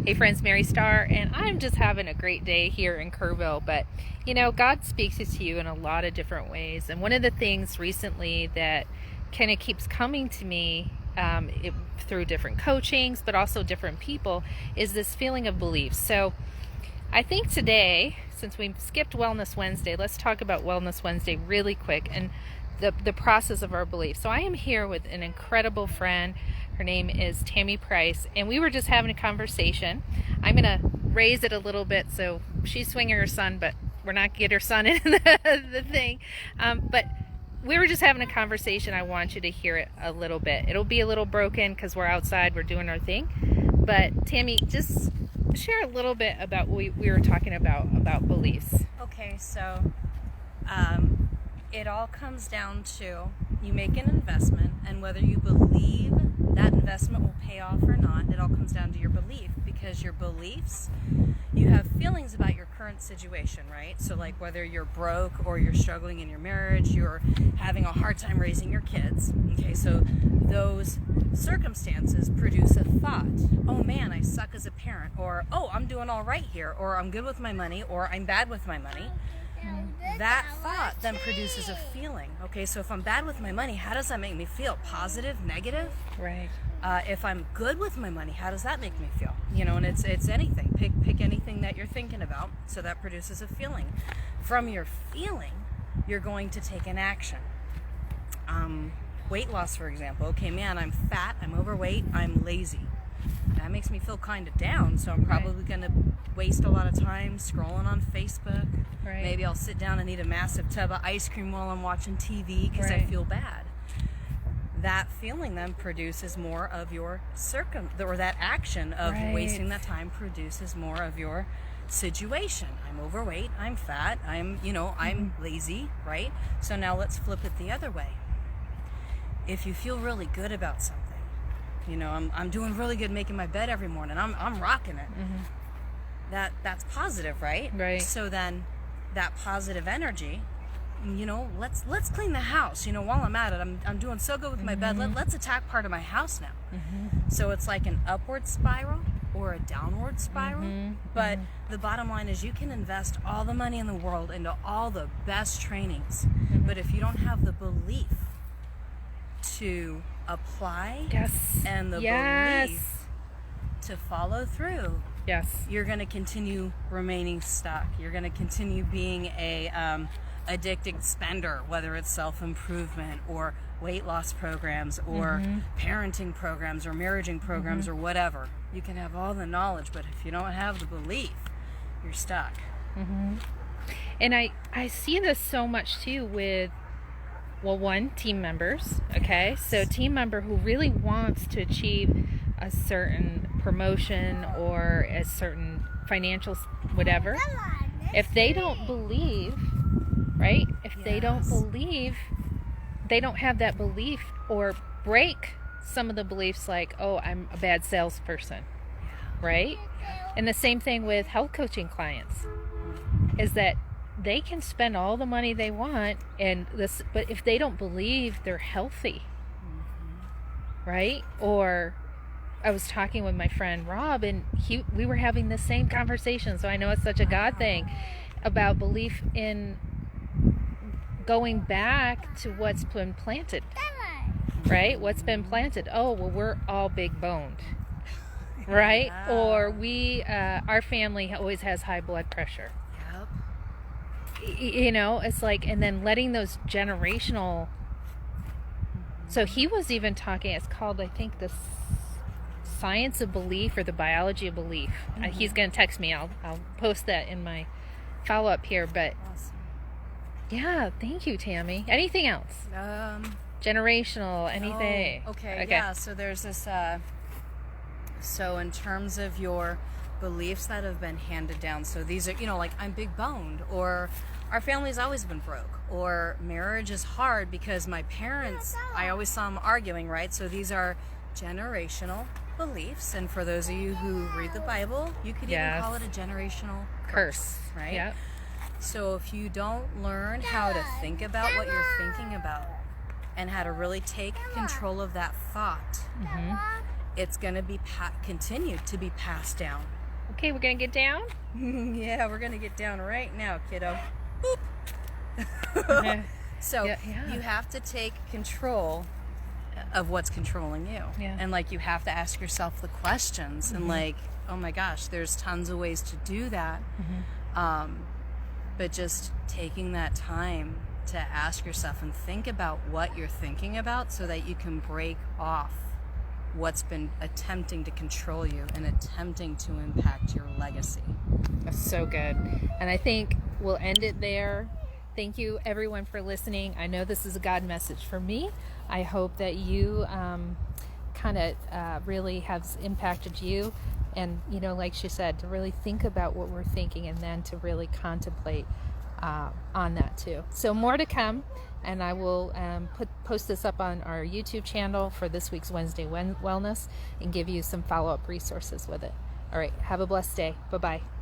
Hey friends, Mary Starr, and I'm just having a great day here in Kerrville. But God speaks to you in a lot of different ways. And one of the things recently that kind of keeps coming to me through different coachings, but also different people, is this feeling of belief. So I think today, since we skipped Wellness Wednesday, let's talk about Wellness Wednesday really quick and the process of our belief. So I am here with an incredible friend. Her name is Tammy Price, and we were just having a conversation. I'm going to raise it a little bit so she's swinging her son, but we're not get her son in the thing. But we were just having a conversation. I want you to hear it a little bit. It'll be a little broken because we're outside, we're doing our thing. But Tammy, just share a little bit about what we were talking about beliefs. Okay, so it all comes down to you make an investment, and whether you believe that investment will pay off or not, it all comes down to your belief, because your beliefs, you have feelings about your current situation, right? So like whether you're broke or you're struggling in your marriage, you're having a hard time raising your kids, okay, so those circumstances produce a thought. Oh man, I suck as a parent, or oh, I'm doing all right here, or I'm good with my money, or I'm bad with my money. That thought then produces a feeling. Okay, so if I'm bad with my money, how does that make me feel? Positive, negative? Right. If I'm good with my money, how does that make me feel? And it's anything. Pick anything that you're thinking about. So that produces a feeling. From your feeling, you're going to take an action. Weight loss, for example. Okay, man, I'm fat, I'm overweight, I'm lazy. That makes me feel kind of down, so I'm probably going to waste a lot of time scrolling on Facebook. Right. Maybe I'll sit down and eat a massive tub of ice cream while I'm watching TV because I feel bad. That feeling then produces more of your or that action of wasting that time produces more of your situation. I'm overweight, I'm fat, I'm lazy, right? So now let's flip it the other way. If you feel really good about something, I'm doing really good making my bed every morning, I'm rocking it. Mm-hmm. That's positive, right? Right. So then that positive energy, let's clean the house. While I'm at it, I'm doing so good with my bed. Let's attack part of my house now. Mm-hmm. So it's like an upward spiral or a downward spiral. Mm-hmm. But the bottom line is you can invest all the money in the world into all the best trainings. Mm-hmm. But if you don't have the belief to apply and the belief to follow through, you're going to continue remaining stuck. You're going to continue being a addicted spender, whether it's self-improvement or weight loss programs or parenting programs or marriaging programs or whatever. You can have all the knowledge, but if you don't have the belief, you're stuck. And I see this so much too with team members. Okay, so team member who really wants to achieve a certain promotion or a certain financial whatever, if they don't believe, right? If they don't believe, they don't have that belief, or break some of the beliefs like, oh, I'm a bad salesperson, right? And the same thing with health coaching clients is that they can spend all the money they want but if they don't believe they're healthy, right? Or I was talking with my friend Rob, and we were having the same conversation, so I know it's such a God thing, about belief in going back to what's been planted, right? What's been planted. Oh, well, we're all big boned, right? Or our family always has high blood pressure. It's like, and then letting those generational. So he was even talking, it's called, I think, the science of belief or the biology of belief. He's going to text me. I'll post that in my follow-up here. But awesome. Yeah, thank you, Tammy. Anything else? Generational, anything? Okay. Yeah, so there's this, so in terms of your beliefs that have been handed down, so these are, like, I'm big boned, or our family's always been broke, or marriage is hard because my parents, I always saw them arguing, right? So these are generational beliefs, and for those of you who read the Bible, you could even call it a generational curse, right? Yep. So if you don't learn how to think about what you're thinking about and how to really take control of that thought, it's going to be continue to be passed down. Okay, we're going to get down? Yeah, we're going to get down right now, kiddo. So you have to take control of what's controlling you. Yeah. And like, you have to ask yourself the questions. And like, oh my gosh, there's tons of ways to do that. But just taking that time to ask yourself and think about what you're thinking about, so that you can break off what's been attempting to control you and attempting to impact your legacy. That's so good. And I think we'll end it there. Thank you, everyone, for listening. I know this is a God message for me. I hope that you really has impacted you. And, like she said, to really think about what we're thinking, and then to really contemplate on that too. So more to come. And I will post this up on our YouTube channel for this week's Wednesday Wellness, and give you some follow-up resources with it. All right. Have a blessed day. Bye-bye.